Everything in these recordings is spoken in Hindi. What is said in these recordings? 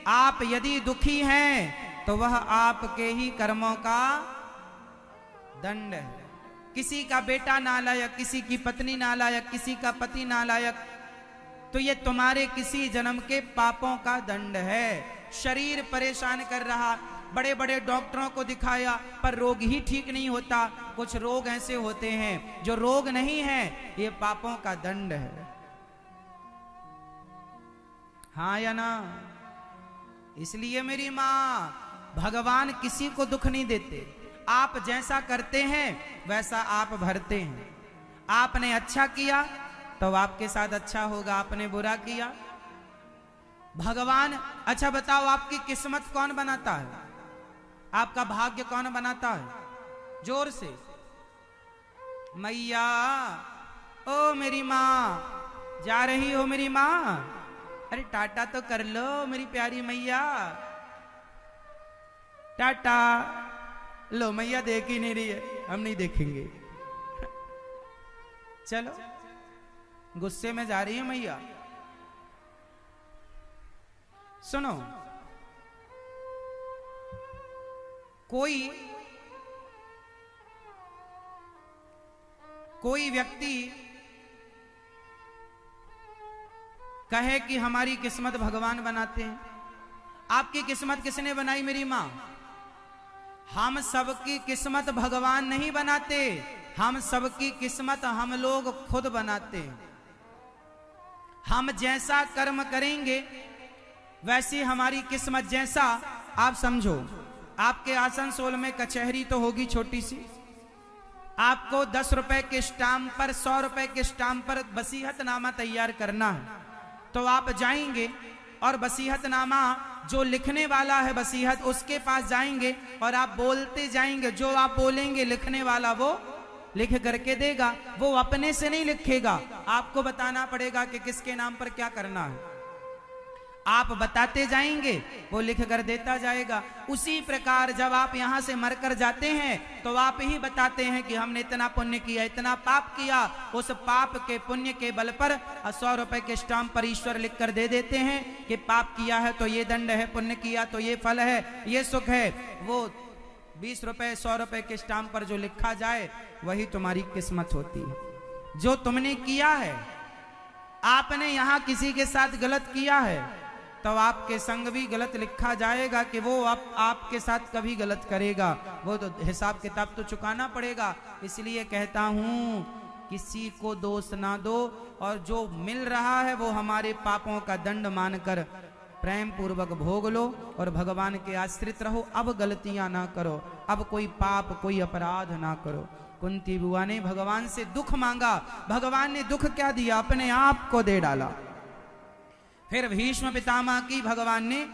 आप यदि दुखी हैं तो वह आपके ही कर्मों का दंड है। किसी का बेटा नालायक, किसी की पत्नी नालायक, किसी का पति नालायक, तो ये तुम्हारे किसी जन्म के पापों का दंड है। शरीर परेशान कर रहा, बड़े बड़े डॉक्टरों को दिखाया पर रोग ही ठीक नहीं होता। कुछ रोग ऐसे होते हैं जो रोग नहीं है, ये पापों का दंड है। हाँ या ना? इसलिए मेरी माँ, भगवान किसी को दुख नहीं देते। आप जैसा करते हैं वैसा आप भरते हैं। आपने अच्छा किया तो आपके साथ अच्छा होगा, आपने बुरा किया। भगवान, अच्छा बताओ, आपकी किस्मत कौन बनाता है? आपका भाग्य कौन बनाता है? जोर से, मैया। ओ मेरी माँ, जा रही हो मेरी माँ? अरे टाटा तो कर लो मेरी प्यारी मैया। टाटा लो, मैया देख ही नहीं रही है, हम नहीं देखेंगे। चलो, गुस्से में जा रही है मैया। सुनो, कोई व्यक्ति कहे कि हमारी किस्मत भगवान बनाते हैं। आपकी किस्मत किसने बनाई मेरी मां? हम सबकी किस्मत भगवान नहीं बनाते, हम सबकी किस्मत हम लोग खुद बनाते हैं। हम जैसा कर्म करेंगे वैसी हमारी किस्मत। जैसा आप समझो, आपके आसनसोल में कचहरी तो होगी छोटी सी, आपको 10 रुपए के स्टाम्प पर, 100 रुपए के स्टाम्प पर वसीयतनामा तैयार करना है। तो आप जाएंगे और वसीयतनामा जो लिखने वाला है वसीयत, उसके पास जाएंगे और आप बोलते जाएंगे। जो आप बोलेंगे लिखने वाला वो लिख करके देगा। वो अपने से नहीं लिखेगा, आपको बताना पड़ेगा कि किसके नाम पर क्या करना है। आप बताते जाएंगे, वो लिख कर देता जाएगा। उसी प्रकार जब आप यहां से मरकर जाते हैं तो आप ही बताते हैं कि हमने इतना पुण्य किया, इतना पाप किया। उस पाप के पुण्य के बल पर 100 रुपए के स्टाम्प पर ईश्वर लिख कर दे देते हैं कि पाप किया है तो ये दंड है, पुण्य किया तो ये फल है, ये सुख है। वो 20 रुपए 100 रुपए के स्टाम्प पर जो लिखा जाए वही तुम्हारी किस्मत होती है। जो तुमने किया है, आपने यहां किसी के साथ गलत किया है तो आपके संग भी गलत लिखा जाएगा कि वो आपके साथ कभी गलत करेगा। वो तो हिसाब किताब तो चुकाना पड़ेगा। इसलिए कहता हूं, किसी को दोष ना दो, और जो मिल रहा है वो हमारे पापों का दंड मानकर प्रेम पूर्वक भोग लो और भगवान के आश्रित रहो। अब गलतियां ना करो, अब कोई पाप, कोई अपराध ना करो। कुंती बुआ ने भगवान से दुख मांगा, भगवान ने दुख क्या दिया? अपने आप को दे डाला। फिर भीष्म पितामह की भगवान ने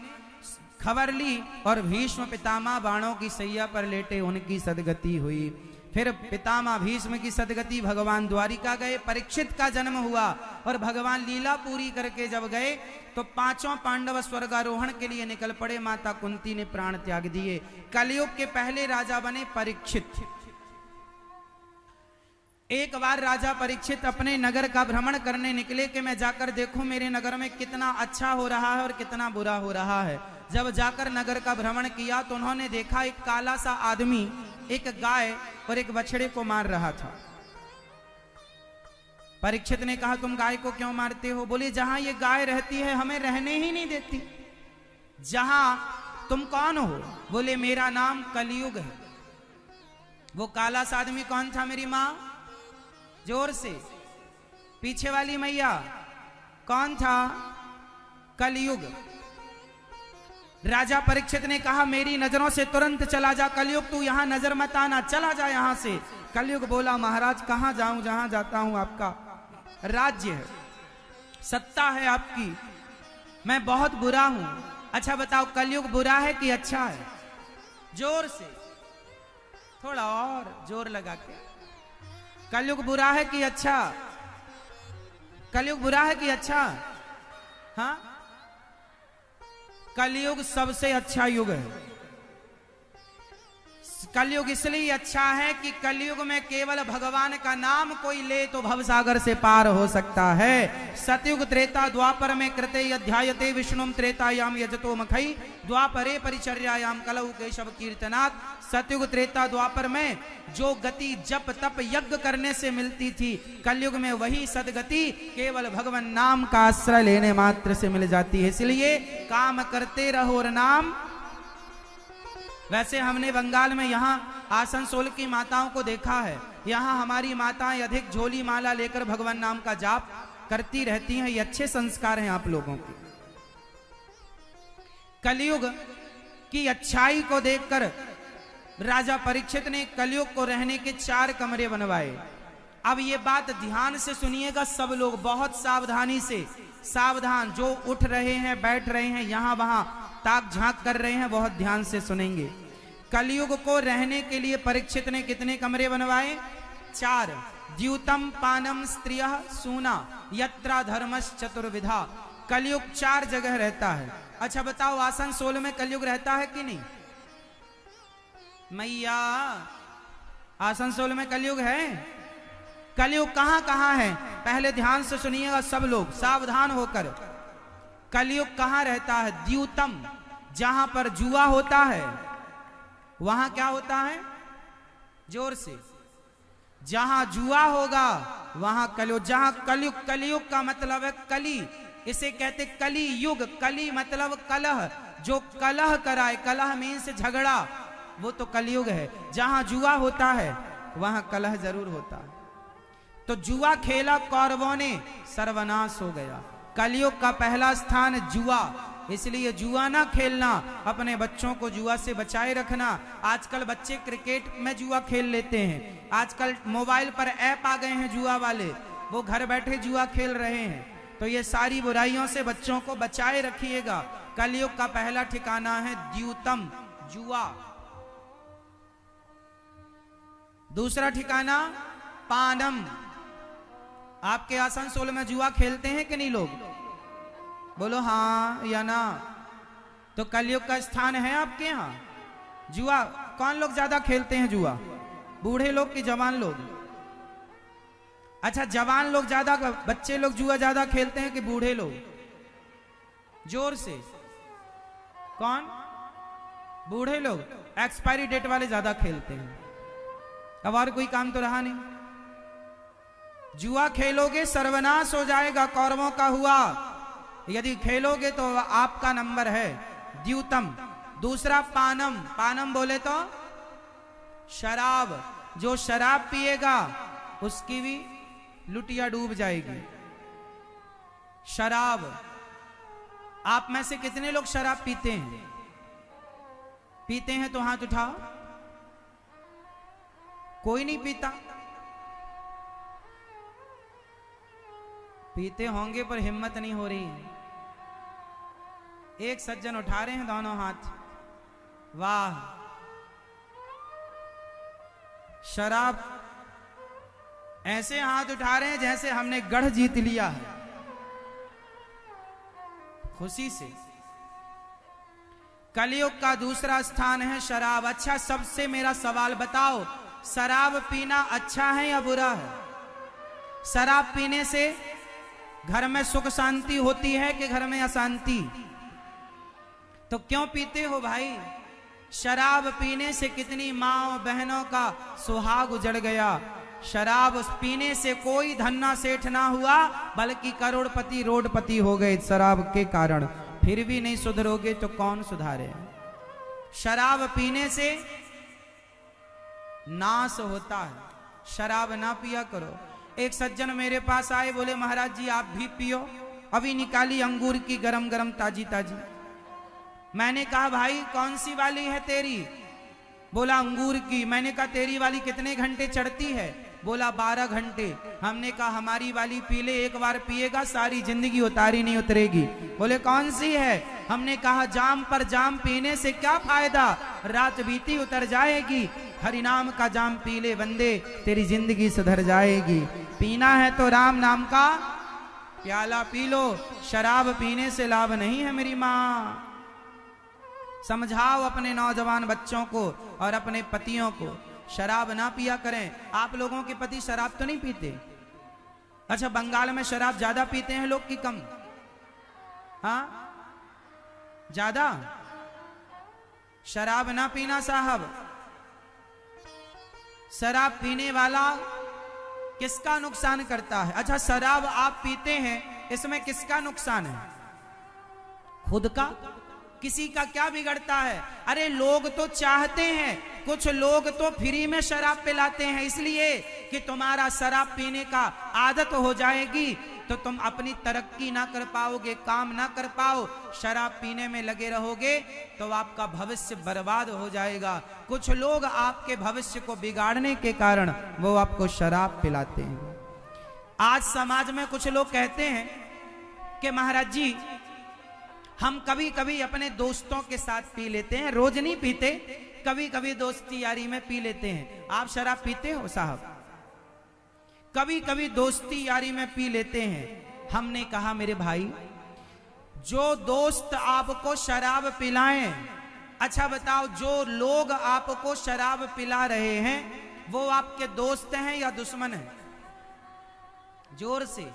खबर ली और भीष्म पितामह बाणों की सैया पर लेटे, उनकी सदगति हुई। फिर पितामह भीष्म की सदगति, भगवान द्वारिका गए, परीक्षित का जन्म हुआ और भगवान लीला पूरी करके जब गए तो 5 पांडव स्वर्गारोहण के लिए निकल पड़े। माता कुंती ने प्राण त्याग दिए। कलयुग के पहले राजा बने परीक्षित। एक बार राजा परीक्षित अपने नगर का भ्रमण करने निकले कि मैं जाकर देखूं मेरे नगर में कितना अच्छा हो रहा है और कितना बुरा हो रहा है। जब जाकर नगर का भ्रमण किया तो उन्होंने देखा एक काला सा आदमी एक गाय और एक बछड़े को मार रहा था। परीक्षित ने कहा, तुम गाय को क्यों मारते हो? बोले, जहां ये गाय रहती है हमें रहने ही नहीं देती। जहां तुम कौन हो? बोले, मेरा नाम कलयुग है। वो काला सा आदमी कौन था मेरी माँ? जोर से, पीछे वाली मैया, कौन था? कलयुग। राजा परीक्षित ने कहा, मेरी नजरों से तुरंत चला जा कलयुग, तू यहां नजर मत आना, चला जा यहां से। कलयुग बोला, महाराज कहां जाऊं? जहां जाता हूं आपका राज्य है, सत्ता है आपकी, मैं बहुत बुरा हूं। अच्छा बताओ, कलयुग बुरा है कि अच्छा है? जोर से, थोड़ा और जोर लगा के। कलयुग बुरा है कि अच्छा? कलयुग बुरा है कि अच्छा? हाँ, कलयुग सबसे अच्छा युग है। कलयुग इसलिए अच्छा है कि कलयुग में केवल भगवान का नाम कोई ले तो भवसागर से पार हो सकता है। सतयुग त्रेता द्वापर में कृते अध्यायते विष्णुम त्रेतायाम यजतो मखई द्वापरे परिचर्यायाम कलौ केशव कीर्तनात्। सतयुग त्रेता द्वापर में जो गति जप तप यज्ञ करने से मिलती थी, कलयुग में वही सदगति केवल भगवान नाम का आश्रय लेने मात्र से मिल जाती है। इसलिए काम करते रहो और नाम। वैसे हमने बंगाल में यहाँ आसनसोल की माताओं को देखा है, यहाँ हमारी माताएं अधिक झोली माला लेकर भगवान नाम का जाप करती रहती हैं। ये अच्छे संस्कार हैं आप लोगों के। कलयुग की अच्छाई को देखकर राजा परीक्षित ने कलयुग को रहने के 4 कमरे बनवाए। अब ये बात ध्यान से सुनिएगा सब लोग, बहुत सावधानी से, सावधान। जो उठ रहे हैं, बैठ रहे हैं, यहां वहां ताक झांक कर रहे हैं, बहुत ध्यान से सुनेंगे। कलयुग को रहने के लिए परीक्षित ने कितने कमरे बनवाए? 4। द्यूतम पानम स्त्रिय सूना यत्रा धर्मस चतुर्विधा। कलयुग 4 जगह रहता है। अच्छा बताओ, आसनसोल में कलयुग रहता है कि नहीं? मैया, आसनसोल में कलयुग है? कलयुग कहां कहां है? पहले ध्यान से सुनिएगा सब लोग, सावधान होकर। कलयुग कहां रहता है? द्यूतम, जहां पर जुआ होता है वहां क्या होता है? जोर से। जहां जुआ होगा वहां कलयुग। जहां कलयुग, कलयुग का मतलब है कली, इसे कहते कली युग। कली मतलब कलह, जो कलह कराए, कलह मीन्स झगड़ा, वो तो कलयुग है। जहां जुआ होता है वहां कलह जरूर होता है। तो जुआ खेला कौरवों ने, सर्वनाश हो गया। कलयुग का पहला स्थान जुआ, इसलिए जुआ ना खेलना, अपने बच्चों को जुआ से बचाए रखना। आजकल बच्चे क्रिकेट में जुआ खेल लेते हैं, आजकल मोबाइल पर ऐप आ गए हैं जुआ वाले, वो घर बैठे जुआ खेल रहे हैं। तो ये सारी बुराइयों से बच्चों को बचाए रखिएगा। कलयुग का पहला ठिकाना है द्यूतम, जुआ। दूसरा ठिकाना पानम। आपके आसनसोल में जुआ खेलते हैं कि नहीं लोग? बोलो हाँ या ना। तो कलयुग का स्थान है आपके यहाँ जुआ? कौन लोग ज्यादा खेलते हैं जुआ? बूढ़े लोग कि जवान लोग? अच्छा, जवान लोग ज्यादा, बच्चे लोग जुआ ज्यादा खेलते हैं कि बूढ़े लोग? जोर से। कौन? बूढ़े लोग। एक्सपायरी डेट वाले ज्यादा खेलते हैं। अब और कोई काम तो रहा नहीं। जुआ खेलोगे सर्वनाश हो जाएगा, कौरवों का हुआ। यदि खेलोगे तो आपका नंबर है। द्यूतम। दूसरा पानम। पानम बोले तो शराब। जो शराब पिएगा उसकी भी लुटिया डूब जाएगी। शराब। आप में से कितने लोग शराब पीते हैं? पीते हैं तो हाथ उठाओ। कोई नहीं पीता? पीते होंगे पर हिम्मत नहीं हो रही है। एक सज्जन उठा रहे हैं दोनों हाथ। वाह, शराब ऐसे हाथ उठा रहे हैं जैसे हमने गढ़ जीत लिया है, खुशी से। कलयुग का दूसरा स्थान है शराब। अच्छा, सबसे मेरा सवाल बताओ, शराब पीना अच्छा है या बुरा है? शराब पीने से घर में सुख शांति होती है कि घर में अशांति? तो क्यों पीते हो भाई? शराब पीने से कितनी माँ बहनों का सुहाग उजड़ गया। शराब पीने से कोई धन्ना सेठ ना हुआ, बल्कि करोड़पति रोडपति हो गए शराब के कारण। फिर भी नहीं सुधरोगे तो कौन सुधारे? शराब पीने से नाश होता है। शराब ना पिया करो। एक सज्जन मेरे पास आए, बोले महाराज जी आप भी पियो। अभी निकाली अंगूर की गरम गरम ताजी ताजी। मैंने कहा भाई कौन सी वाली है तेरी? बोला अंगूर की। मैंने कहा तेरी वाली कितने घंटे चढ़ती है? बोला 12 घंटे। हमने कहा हमारी वाली पी ले, एक बार पिएगा सारी जिंदगी उतारी नहीं उतरेगी। बोले कौन सी है? हमने कहा जाम पर जाम पीने से क्या फायदा, रात बीती उतर जाएगी। हरिनाम का जाम पी ले बंदे, तेरी जिंदगी सुधर जाएगी। पीना है तो राम नाम का प्याला पी लो। शराब पीने से लाभ नहीं है मेरी माँ। समझाओ अपने नौजवान बच्चों को और अपने पतियों को, शराब ना पिया करें। आप लोगों के पति शराब तो नहीं पीते? अच्छा, बंगाल में शराब ज्यादा पीते हैं लोग कि कम? हाँ, ज्यादा। शराब ना पीना साहब। शराब पीने वाला किसका नुकसान करता है? अच्छा, शराब आप पीते हैं, इसमें किसका नुकसान है? खुद का। किसी का क्या बिगड़ता है? अरे लोग तो चाहते हैं, कुछ लोग तो फ्री में शराब पिलाते हैं, इसलिए कि तुम्हारा शराब पीने का आदत हो जाएगी तो तुम अपनी तरक्की ना कर पाओगे, काम ना कर पाओ। शराब पीने में लगे रहोगे तो आपका भविष्य बर्बाद हो जाएगा। कुछ लोग आपके भविष्य को बिगाड़ने के कारण वो आपको शराब पिलाते हैं। आज समाज में कुछ लोग कहते हैं कि महाराज जी, हम कभी कभी अपने दोस्तों के साथ पी लेते हैं, रोज नहीं पीते, कभी कभी दोस्ती यारी में पी लेते हैं। आप शराब पीते हो साहब? कभी कभी दोस्ती यारी में पी लेते हैं। हमने कहा मेरे भाई, जो दोस्त आपको शराब पिलाएं, अच्छा बताओ, जो लोग आपको शराब पिला रहे हैं वो आपके दोस्त हैं या दुश्मन हैं? जोर से।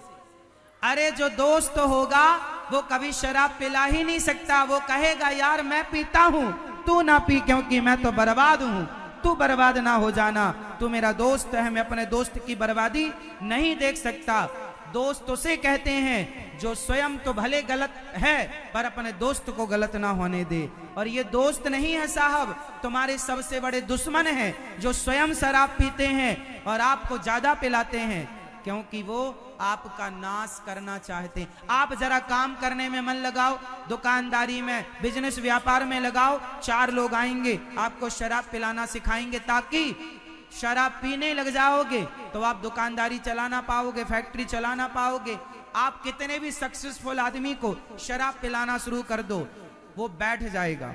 अरे जो दोस्त होगा वो कभी शराब पिला ही नहीं सकता। वो कहेगा यार मैं पीता हूं, तू ना पी क्योंकि मैं तो बर्बाद हूं, तू बर्बाद ना हो जाना, तू मेरा दोस्त है, मैं अपने दोस्त की बर्बादी नहीं देख सकता। दोस्त उसे कहते हैं जो स्वयं तो भले गलत है पर अपने दोस्त को गलत ना होने दे। और ये दोस्त नहीं है साहब, तुम्हारे सबसे बड़े दुश्मन हैं जो स्वयं शराब पीते हैं और आपको ज्यादा पिलाते हैं, क्योंकि वो आपका नाश करना चाहते हैं। आप जरा काम करने में मन लगाओ, दुकानदारी में, बिजनेस व्यापार में लगाओ, 4 लोग आएंगे आपको शराब पिलाना सिखाएंगे, ताकि शराब पीने लग जाओगे तो आप दुकानदारी चला ना पाओगे, फैक्ट्री चला ना पाओगे। आप कितने भी सक्सेसफुल आदमी को शराब पिलाना शुरू कर दो, वो बैठ जाएगा।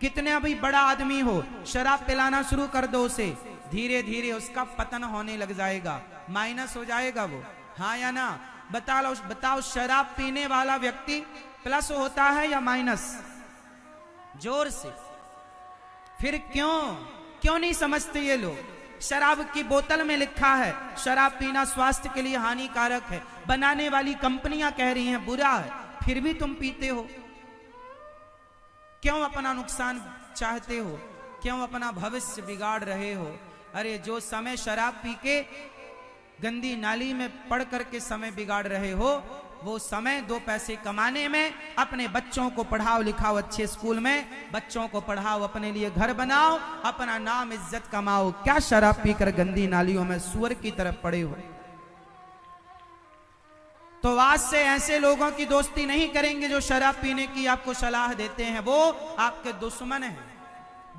कितने भी बड़ा आदमी हो, शराब पिलाना शुरू कर दो उसे, धीरे धीरे उसका पतन होने लग जाएगा, माइनस हो जाएगा वो। हाँ या ना? बताओ, शराब पीने वाला व्यक्ति प्लस होता है या माइनस? जोर से। फिर क्यों नहीं समझते ये लोग? शराब की बोतल में लिखा है शराब पीना स्वास्थ्य के लिए हानिकारक है, बनाने वाली कंपनियां कह रही हैं बुरा है, फिर भी तुम पीते हो। क्यों अपना नुकसान चाहते हो? क्यों अपना भविष्य बिगाड़ रहे हो? अरे जो समय शराब पी के गंदी नाली में पड़ करके समय बिगाड़ रहे हो, वो समय 2 पैसे कमाने में, अपने बच्चों को पढ़ाओ लिखाओ अच्छे स्कूल में, बच्चों को पढ़ाओ, अपने लिए घर बनाओ, अपना नाम इज्जत कमाओ। क्या शराब पीकर गंदी नालियों में सुअर की तरफ पड़े हो? तो आज से ऐसे लोगों की दोस्ती नहीं करेंगे जो शराब पीने की आपको सलाह देते हैं, वो आपके दुश्मन हैं।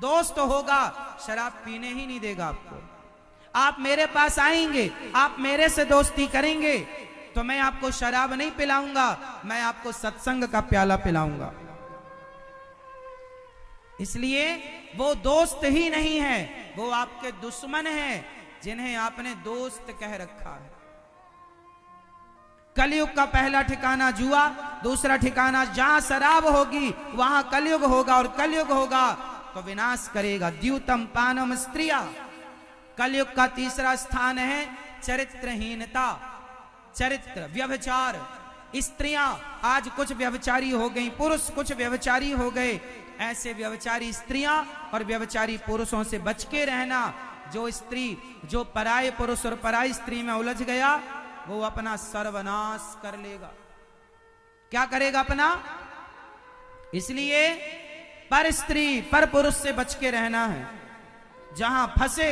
दोस्त होगा, शराब पीने ही नहीं देगा आपको। आप मेरे पास आएंगे, आप मेरे से दोस्ती करेंगे तो मैं आपको शराब नहीं पिलाऊंगा, मैं आपको सत्संग का प्याला पिलाऊंगा। इसलिए वो दोस्त ही नहीं है, वो आपके दुश्मन हैं जिन्हें आपने दोस्त कह रखा है। कलयुग का पहला ठिकाना जुआ, दूसरा ठिकाना जहां शराब होगी वहां कलयुग होगा, और कलयुग होगा तो विनाश करेगा। द्यूतम पानम स्त्रिया। कलयुग का तीसरा स्थान है चरित्रहीनता, चरित्र, व्यभिचार। स्त्रियां आज कुछ व्यभिचारी हो गई, पुरुष कुछ व्यभिचारी हो गए। ऐसे व्यभिचारी स्त्रियां और व्यभिचारी पुरुषों से बच के रहना। जो पराये पुरुष और पराई स्त्री में उलझ गया वो अपना सर्वनाश कर लेगा। क्या करेगा? अपना। इसलिए पर स्त्री पर पुरुष से बच के रहना है। जहां फंसे,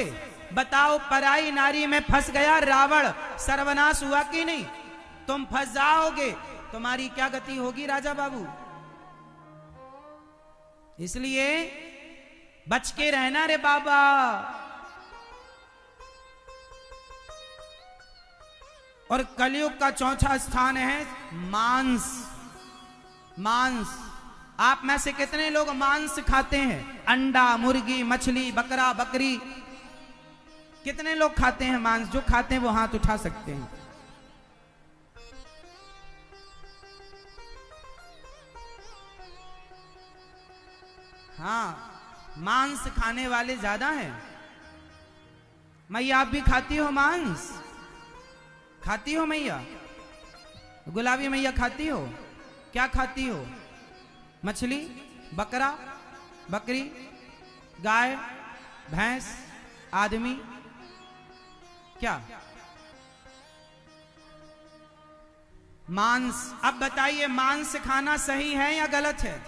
बताओ, पराई नारी में फंस गया रावण, सर्वनाश हुआ कि नहीं? तुम फंस जाओगे, तुम्हारी क्या गति होगी राजा बाबू? इसलिए बच के रहना रे बाबा। और कलयुग का चौथा स्थान है मांस। मांस। आप में से कितने लोग मांस खाते हैं? अंडा, मुर्गी, मछली, बकरा, बकरी, कितने लोग खाते हैं मांस? जो खाते हैं वो हाथ उठा सकते हैं। हाँ, मांस खाने वाले ज्यादा हैं। मैया आप भी खाती हो मांस? खाती हो मैया? गुलाबी मैया खाती हो? क्या खाती हो? मछली, बकरा, बकरी, गाय, भैंस, आदमी, क्या मांस? अब बताइए मांस खाना सही है या गलत है?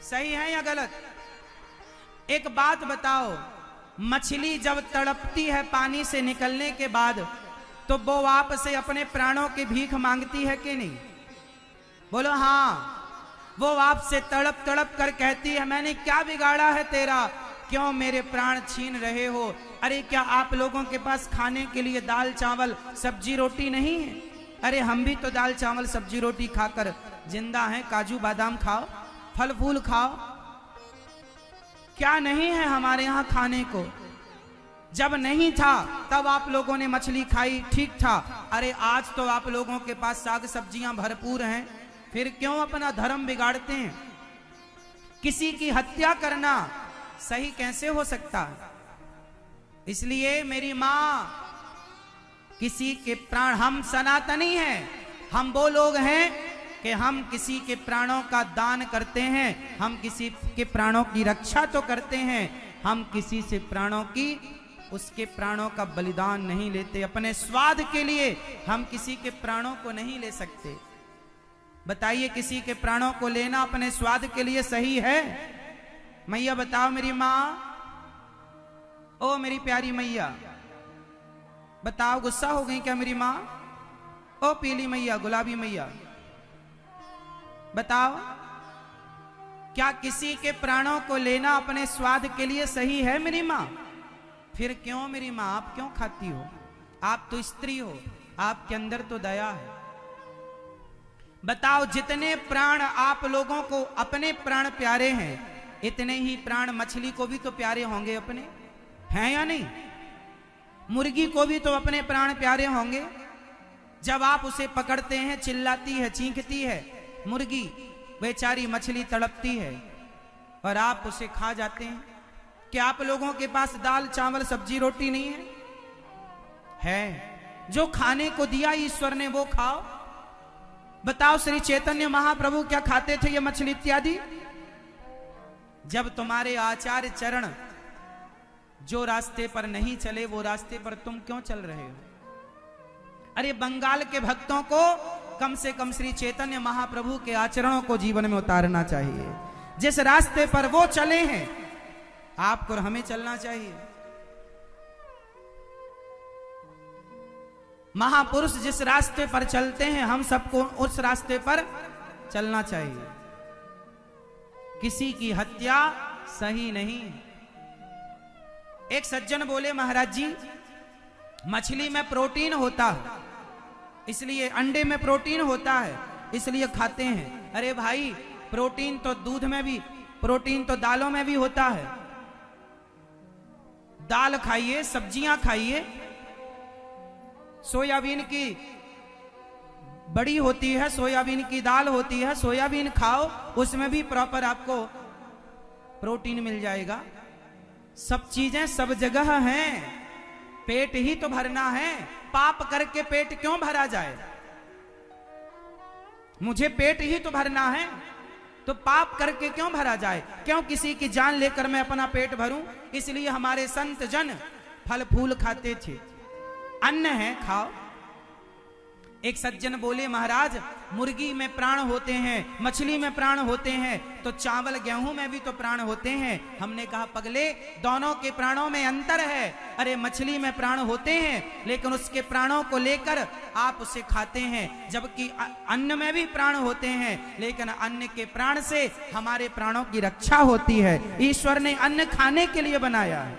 सही है या गलत? एक बात बताओ, मछली जब तड़पती है पानी से निकलने के बाद, तो वो आपसे अपने प्राणों की भीख मांगती है कि नहीं? बोलो हाँ। वो आपसे तड़प तड़प कर कहती है मैंने क्या बिगाड़ा है तेरा, क्यों मेरे प्राण छीन रहे हो? अरे क्या आप लोगों के पास खाने के लिए दाल चावल सब्जी रोटी नहीं है? अरे हम भी तो दाल चावल सब्जी रोटी खाकर जिंदा हैं। काजू बादाम खाओ, फल फूल खाओ, क्या नहीं है हमारे यहाँ खाने को? जब नहीं था तब आप लोगों ने मछली खाई, ठीक था। अरे आज तो आप लोगों के पास साग सब्जियां भरपूर हैं, फिर क्यों अपना धर्म बिगाड़ते हैं? किसी की हत्या करना सही कैसे हो सकता है? इसलिए मेरी मां, किसी के प्राण, हम सनातनी हैं, हम वो लोग हैं कि हम किसी के प्राणों का दान करते हैं, हम किसी के प्राणों की रक्षा तो करते हैं, हम किसी से प्राणों की, उसके प्राणों का बलिदान नहीं लेते। अपने स्वाद के लिए हम किसी के प्राणों को नहीं ले सकते। बताइए किसी के प्राणों को लेना अपने स्वाद के लिए सही है? मैया बताओ मेरी मां, ओ मेरी प्यारी मैया, बताओ गुस्सा हो गई क्या मेरी मां? ओ पीली मैया, गुलाबी मैया, बताओ क्या किसी के प्राणों को लेना अपने स्वाद के लिए सही है मेरी मां? फिर क्यों मेरी मां आप क्यों खाती हो? आप तो स्त्री हो, आपके अंदर तो दया है। बताओ जितने प्राण आप लोगों को अपने प्राण प्यारे हैं, इतने ही प्राण मछली को भी तो प्यारे होंगे अपने, हैं या नहीं? मुर्गी को भी तो अपने प्राण प्यारे होंगे। जब आप उसे पकड़ते हैं चिल्लाती है, चीखती है मुर्गी, बेचारी मछली तड़पती है और आप उसे खा जाते हैं। क्या आप लोगों के पास दाल चावल सब्जी रोटी नहीं है? है। जो खाने को दिया ईश्वर ने वो खाओ। बताओ श्री चैतन्य महाप्रभु क्या खाते थे ये मछली इत्यादि? जब तुम्हारे आचार्य चरण जो रास्ते पर नहीं चले वो रास्ते पर तुम क्यों चल रहे हो? अरे बंगाल के भक्तों को कम से कम श्री चैतन्य महाप्रभु के आचरणों को जीवन में उतारना चाहिए। जिस रास्ते पर वो चले हैं आपको और हमें चलना चाहिए। महापुरुष जिस रास्ते पर चलते हैं हम सबको उस रास्ते पर चलना चाहिए। किसी की हत्या सही नहीं। एक सज्जन बोले महाराज जी मछली में प्रोटीन होता है, इसलिए अंडे में प्रोटीन होता है इसलिए खाते हैं। अरे भाई प्रोटीन तो दूध में भी, प्रोटीन तो दालों में भी होता है। दाल खाइए, सब्जियां खाइए, सोयाबीन की बड़ी होती है, सोयाबीन की दाल होती है, सोयाबीन खाओ, उसमें भी प्रॉपर आपको प्रोटीन मिल जाएगा। सब चीजें सब जगह हैं, पेट ही तो भरना है। पाप करके पेट क्यों भरा जाए? मुझे पेट ही तो भरना है, तो पाप करके क्यों भरा जाए? क्यों किसी की जान लेकर मैं अपना पेट भरूं? इसलिए हमारे संत जन फल फूल खाते थे। अन्न है खाओ। एक सज्जन बोले महाराज मुर्गी में प्राण होते हैं, मछली में प्राण होते हैं, तो चावल गेहूं में भी तो प्राण होते हैं। हमने कहा पगले दोनों के प्राणों में अंतर है। अरे मछली में प्राण होते हैं लेकिन उसके प्राणों को लेकर आप उसे खाते हैं, जबकि अन्न में भी प्राण होते हैं लेकिन अन्न के प्राण से हमारे प्राणों की रक्षा होती है। ईश्वर ने अन्न खाने के लिए बनाया है,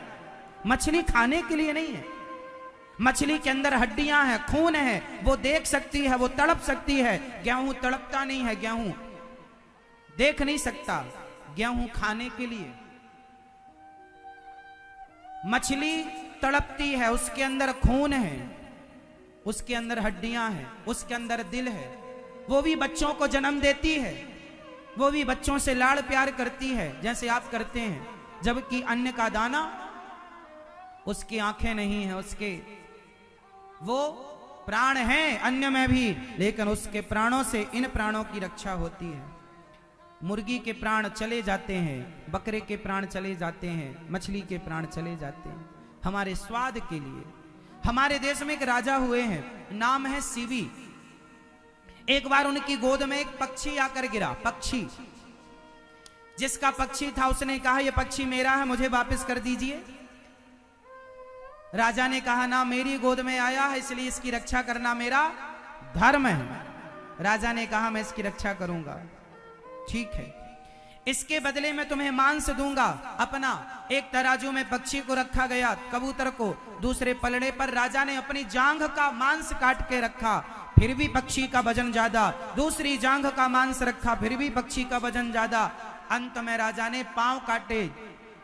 मछली खाने के लिए नहीं है। मछली के अंदर हड्डियां हैं, खून है, वो देख सकती है, वो तड़प सकती है। गेहूं तड़पता नहीं है, गेहूं देख नहीं सकता, गेहूं खाने के लिए। मछली तड़पती है, उसके अंदर खून है, उसके अंदर हड्डियां हैं, उसके अंदर दिल है, वो भी बच्चों को जन्म देती है। वो भी बच्चों से लाड़ प्यार करती है जैसे आप करते हैं, जबकि अन्न का दाना, उसकी आंखें नहीं है, उसके वो प्राण हैं अन्न में भी, लेकिन उसके प्राणों से इन प्राणों की रक्षा होती है। मुर्गी के प्राण चले जाते हैं, बकरे के प्राण चले जाते हैं, मछली के प्राण चले जाते हैं, हमारे स्वाद के लिए। हमारे देश में एक राजा हुए हैं, नाम है सीवी। एक बार उनकी गोद में एक पक्षी आकर गिरा। पक्षी, जिसका पक्षी था, उसने कहा यह पक्षी मेरा है, मुझे वापस कर दीजिए। राजा ने कहा ना, मेरी गोद में आया है इसलिए इसकी रक्षा करना मेरा धर्म है। राजा ने कहा मैं इसकी रक्षा करूंगा, ठीक है, इसके बदले में तुम्हें मांस दूंगा। अपना एक तराजू में पक्षी को रखा गया, कबूतर को दूसरे पलड़े पर राजा ने अपनी जांघ का मांस काट के रखा, फिर भी पक्षी का वजन ज्यादा। दूसरी जांघ का मांस रखा, फिर भी पक्षी का वजन ज्यादा। अंत में राजा ने पांव काटे,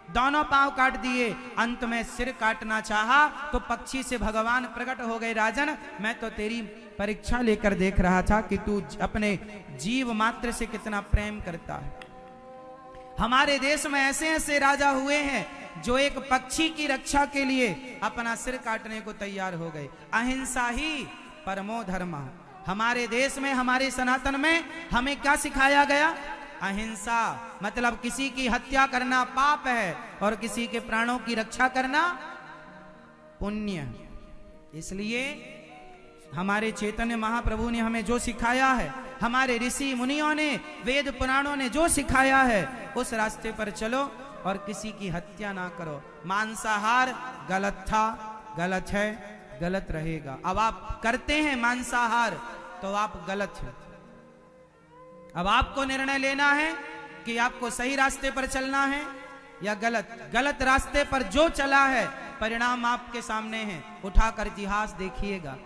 दोनों पांव काट दिए। अंत में सिर काटना चाहा तो पक्षी से भगवान प्रकट हो गए, राजन मैं तो तेरी परीक्षा लेकर देख रहा था कि तू अपने जीव मात्र से कितना प्रेम करता है। हमारे देश में ऐसे ऐसे राजा हुए हैं जो एक पक्षी की रक्षा के लिए अपना सिर काटने को तैयार हो गए। अहिंसा ही परमो धर्म। हमारे देश में, हमारे सनातन में हमें क्या सिखाया गया? अहिंसा, मतलब किसी की हत्या करना पाप है और किसी के प्राणों की रक्षा करना पुण्य। इसलिए हमारे चैतन्य महाप्रभु ने हमें जो सिखाया है, हमारे ऋषि मुनियों ने, वेद पुराणों ने जो सिखाया है, उस रास्ते पर चलो और किसी की हत्या ना करो। मांसाहार गलत था, गलत है, गलत रहेगा। अब आप करते हैं मांसाहार तो आप गलत हैं। अब आपको निर्णय लेना है कि आपको सही रास्ते पर चलना है या गलत। गलत रास्ते पर जो चला है परिणाम आपके सामने है, उठाकर इतिहास देखिएगा।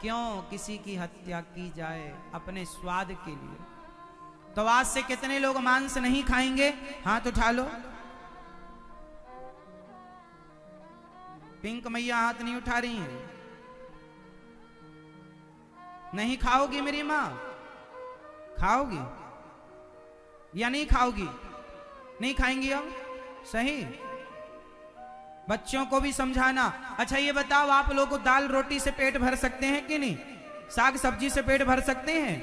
क्यों किसी की हत्या की जाए अपने स्वाद के लिए? तो आज से कितने लोग मांस नहीं खाएंगे? हाथ उठा लो। पिंक मैया हाथ नहीं उठा रही हैं। नहीं खाओगी मेरी मां? खाओगी या नहीं खाओगी? नहीं खाएंगी अब? सही। बच्चों को भी समझाना। अच्छा ये बताओ, आप लोग दाल रोटी से पेट भर सकते हैं कि नहीं? साग सब्जी से पेट भर सकते हैं?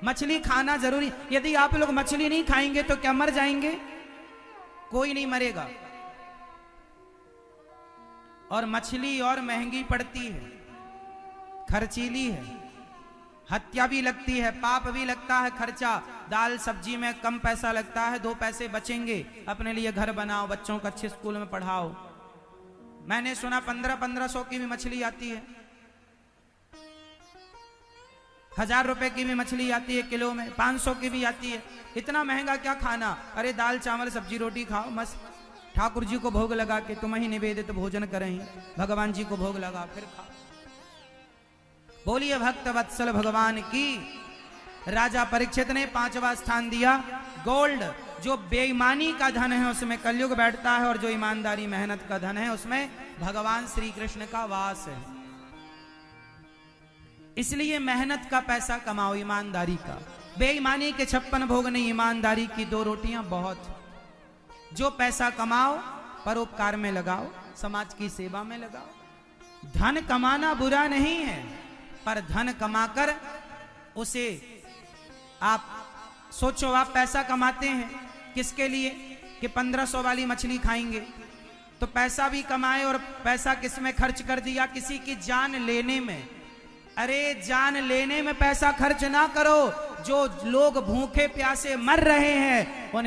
मछली खाना जरूरी। यदि आप लोग मछली नहीं खाएंगे तो क्या मर जाएंगे? कोई नहीं मरेगा। और मछली और महंगी पड़ती है, खर्चीली है, हत्या भी लगती है, पाप भी लगता है, खर्चा। दाल सब्जी में कम पैसा लगता है, 2 पैसे बचेंगे, अपने लिए घर बनाओ, बच्चों को अच्छे स्कूल में पढ़ाओ। मैंने सुना 1500 की भी मछली आती है, 1000 रुपए की भी मछली आती है किलो में, 500 की भी आती है। इतना महंगा क्या खाना? अरे दाल चावल सब्जी रोटी खाओ मस्त। ठाकुर जी को भोग लगा के तुम ही निवेदित भोजन करें, भगवान जी को भोग लगा फिर खाओ। बोलिए भक्त वत्सल भगवान की। राजा परीक्षित ने 5वां स्थान दिया। गोल्ड, जो बेईमानी का धन है उसमें कलयुग बैठता है, और जो ईमानदारी मेहनत का धन है उसमें भगवान श्री कृष्ण का वास है। इसलिए मेहनत का पैसा कमाओ, ईमानदारी का। बेईमानी के 56 भोग नहीं, ईमानदारी की 2 रोटियां बहुत। जो पैसा कमाओ परोपकार में लगाओ, समाज की सेवा में लगाओ। धन कमाना बुरा नहीं है, पर धन कमाकर उसे आप सोचो, आप पैसा कमाते हैं किसके लिए? कि 1500 वाली मछली खाएंगे, तो पैसा भी कमाए और पैसा किस में खर्च कर दिया? किसी की जान लेने में। अरे जान लेने में पैसा खर्च ना करो। जो लोग भूखे प्यासे मर रहे हैं उन्हें